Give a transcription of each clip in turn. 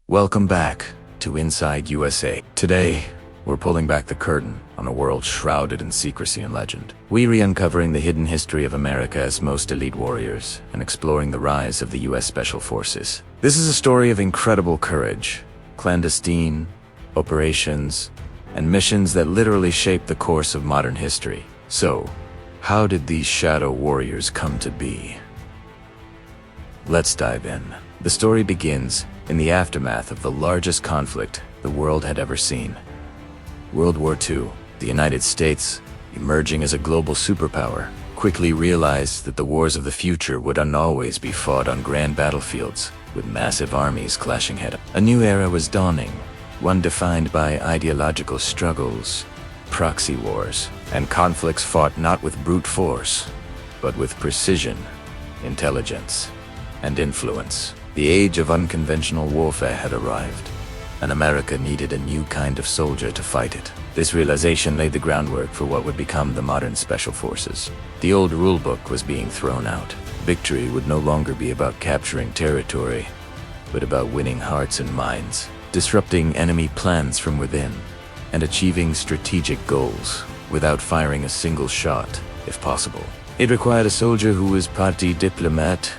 Welcome back to Inside USA. Today, we're pulling back the curtain on a world shrouded in secrecy and legend. We're uncovering the hidden history of America's most elite warriors and exploring the rise of the U.S. Special Forces. This is a story of incredible courage, clandestine operations, and missions that literally shaped the course of modern history. So, how did these shadow warriors come to be? Let's dive in. The story begins in the aftermath of the largest conflict the world had ever seen. World War II. The United States, emerging as a global superpower, quickly realized that the wars of the future would not always be fought on grand battlefields, with massive armies clashing head-on. A new era was dawning, one defined by ideological struggles, proxy wars, and conflicts fought not with brute force, but with precision, intelligence, and influence. The age of unconventional warfare had arrived, and America needed a new kind of soldier to fight it. This realization laid the groundwork for what would become the modern Special Forces. The old rulebook was being thrown out. Victory would no longer be about capturing territory, but about winning hearts and minds, disrupting enemy plans from within, and achieving strategic goals without firing a single shot, if possible. It required a soldier who was parti diplomat,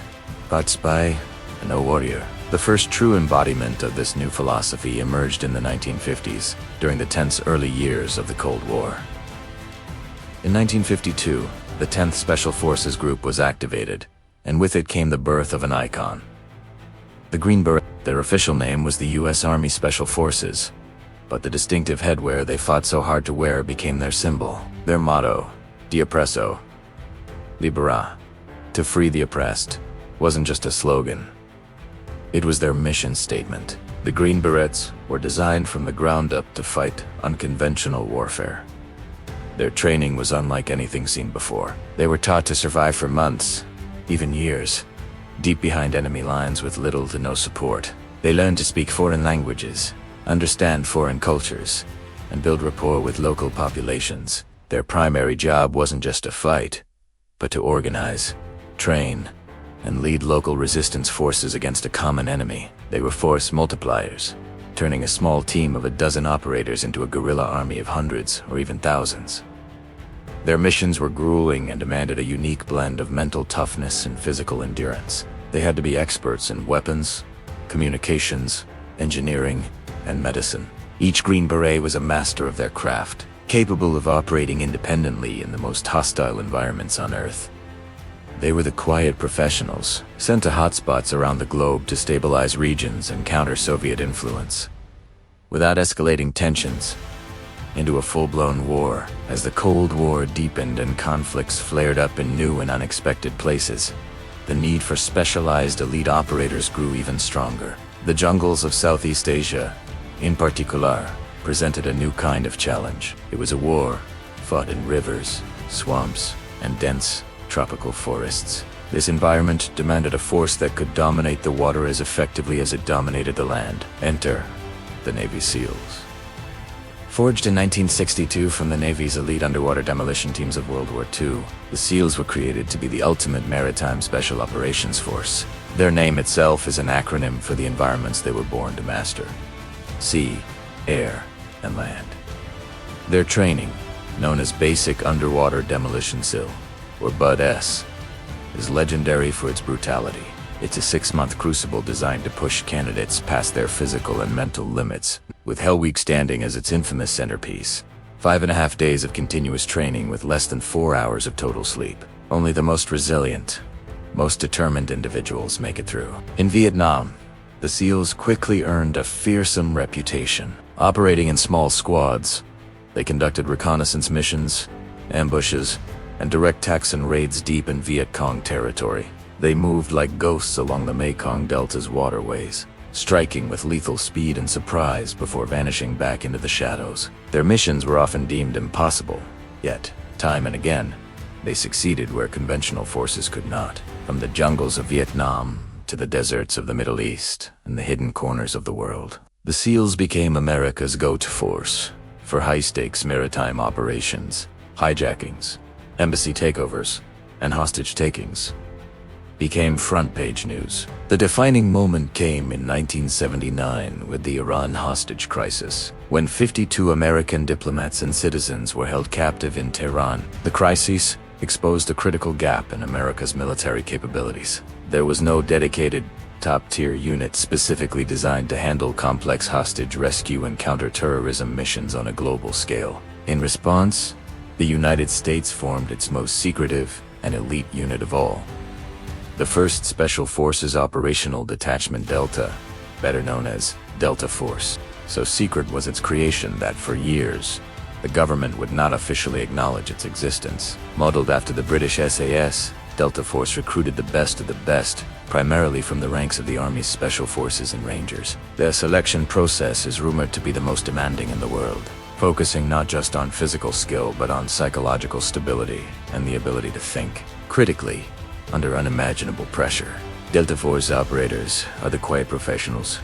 part spy, and a warrior. The first true embodiment of this new philosophy emerged in the 1950s, during the tense early years of the Cold War. In 1952, the 10th Special Forces Group was activated, and with it came the birth of an icon. The Green Berets. Their official name was the U.S. Army Special Forces, but the distinctive headwear they fought so hard to wear became their symbol. Their motto, De Oppresso, Libera, to free the oppressed, wasn't just a slogan. It was their mission statement. The Green Berets were designed from the ground up to fight unconventional warfare. Their training was unlike anything seen before. They were taught to survive for months, even years, deep behind enemy lines with little to no support. They learned to speak foreign languages, understand foreign cultures, and build rapport with local populations. Their primary job wasn't just to fight, but to organize, train, and lead local resistance forces against a common enemy. They were force multipliers, turning a small team of a dozen operators into a guerrilla army of hundreds or even thousands. Their missions were grueling and demanded a unique blend of mental toughness and physical endurance. They had to be experts in weapons, communications, engineering, and medicine. Each Green Beret was a master of their craft, capable of operating independently in the most hostile environments on Earth. They were the quiet professionals, sent to hotspots around the globe to stabilize regions and counter Soviet influence, without escalating tensions into a full-blown war. As the Cold War deepened and conflicts flared up in new and unexpected places, the need for specialized elite operators grew even stronger. The jungles of Southeast Asia, in particular, presented a new kind of challenge. It was a war fought in rivers, swamps, and dense tropical forests. This environment demanded a force that could dominate the water as effectively as it dominated the land. Enter the Navy SEALs. Forged in 1962 from the Navy's elite underwater demolition teams of World War II, the SEALs were created to be the ultimate maritime special operations force. Their name itself is an acronym for the environments they were born to master: sea, air, and land. Their training, known as Basic Underwater Demolition SEAL, or BUD-S, is legendary for its brutality. It's a 6-month crucible designed to push candidates past their physical and mental limits, with Hell Week standing as its infamous centerpiece. 5.5 days of continuous training with less than 4 hours of total sleep. Only the most resilient, most determined individuals make it through. In Vietnam, the SEALs quickly earned a fearsome reputation. Operating in small squads, they conducted reconnaissance missions, ambushes, and direct attacks and raids deep in Viet Cong territory. They moved like ghosts along the Mekong Delta's waterways, striking with lethal speed and surprise before vanishing back into the shadows. Their missions were often deemed impossible, yet, time and again, they succeeded where conventional forces could not. From the jungles of Vietnam to the deserts of the Middle East and the hidden corners of the world, the SEALs became America's go-to force for high-stakes maritime operations, hijackings, embassy takeovers, and hostage takings. became front-page news. The defining moment came in 1979 with the Iran hostage crisis, when 52 American diplomats and citizens were held captive in Tehran. The crisis exposed a critical gap in America's military capabilities. There was no dedicated top-tier unit specifically designed to handle complex hostage rescue and counterterrorism missions on a global scale. In response, the United States formed its most secretive and elite unit of all, the 1st Special Forces Operational Detachment Delta, better known as Delta Force. So secret was its creation that for years, the government would not officially acknowledge its existence. Modeled after the British SAS, Delta Force recruited the best of the best, primarily from the ranks of the Army's Special Forces and Rangers. Their selection process is rumored to be the most demanding in the world, focusing not just on physical skill but on psychological stability and the ability to think critically under unimaginable pressure. Delta Force operators are the quiet professionals.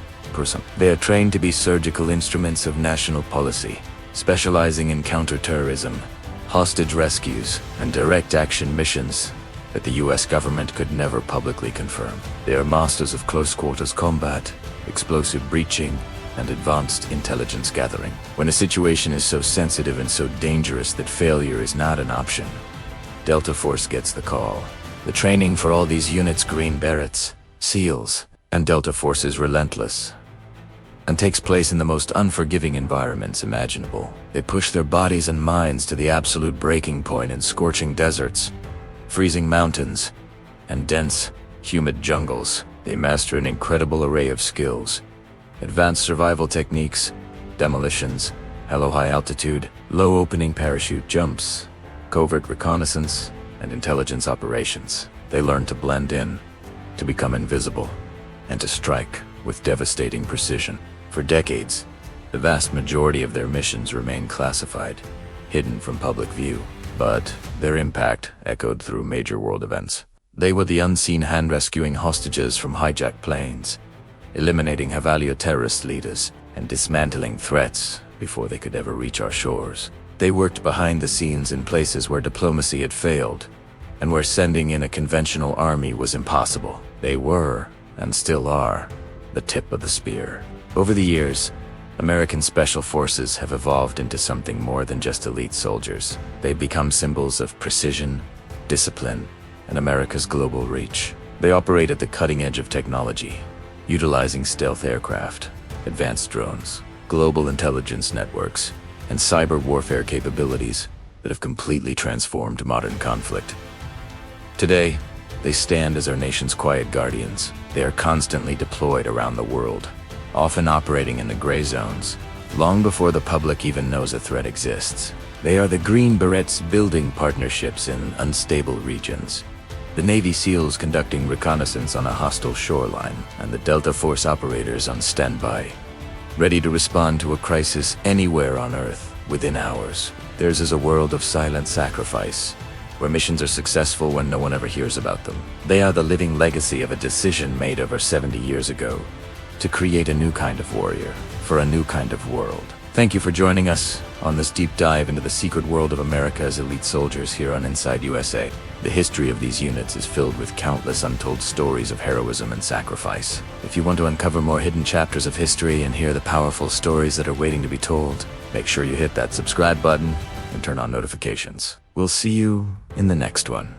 They are trained to be surgical instruments of national policy, specializing in counterterrorism, hostage rescues, and direct action missions that the US government could never publicly confirm. They are masters of close-quarters combat, explosive breaching, and advanced intelligence gathering. When a situation is so sensitive and so dangerous that failure is not an option, Delta Force gets the call. The training for all these units, Green Berets, SEALs, and Delta Force is relentless and takes place in the most unforgiving environments imaginable. They push their bodies and minds to the absolute breaking point in scorching deserts, freezing mountains, and dense, humid jungles. They master an incredible array of skills, advanced survival techniques, demolitions, high altitude, low opening parachute jumps, covert reconnaissance, and intelligence operations. They learn to blend in, to become invisible, and to strike with devastating precision. For decades, the vast majority of their missions remain classified, hidden from public view, but their impact echoed through major world events. They were the unseen hand rescuing hostages from hijacked planes, eliminating Havalio terrorist leaders, and dismantling threats before they could ever reach our shores. They worked behind the scenes in places where diplomacy had failed, and where sending in a conventional army was impossible. They were, and still are, the tip of the spear. Over the years, American Special Forces have evolved into something more than just elite soldiers. They've become symbols of precision, discipline, and America's global reach. They operate at the cutting edge of technology, utilizing stealth aircraft, advanced drones, global intelligence networks, and cyber warfare capabilities that have completely transformed modern conflict. Today, they stand as our nation's quiet guardians. They are constantly deployed around the world, often operating in the gray zones, long before the public even knows a threat exists. They are the Green Berets building partnerships in unstable regions, the Navy SEALs conducting reconnaissance on a hostile shoreline, and the Delta Force operators on standby, ready to respond to a crisis anywhere on Earth within hours. Theirs is a world of silent sacrifice, where missions are successful when no one ever hears about them. They are the living legacy of a decision made over 70 years ago to create a new kind of warrior for a new kind of world. Thank you for joining us on this deep dive into the secret world of America's elite soldiers here on Inside USA. The history of these units is filled with countless untold stories of heroism and sacrifice. If you want to uncover more hidden chapters of history and hear the powerful stories that are waiting to be told, make sure you hit that subscribe button and turn on notifications. We'll see you in the next one.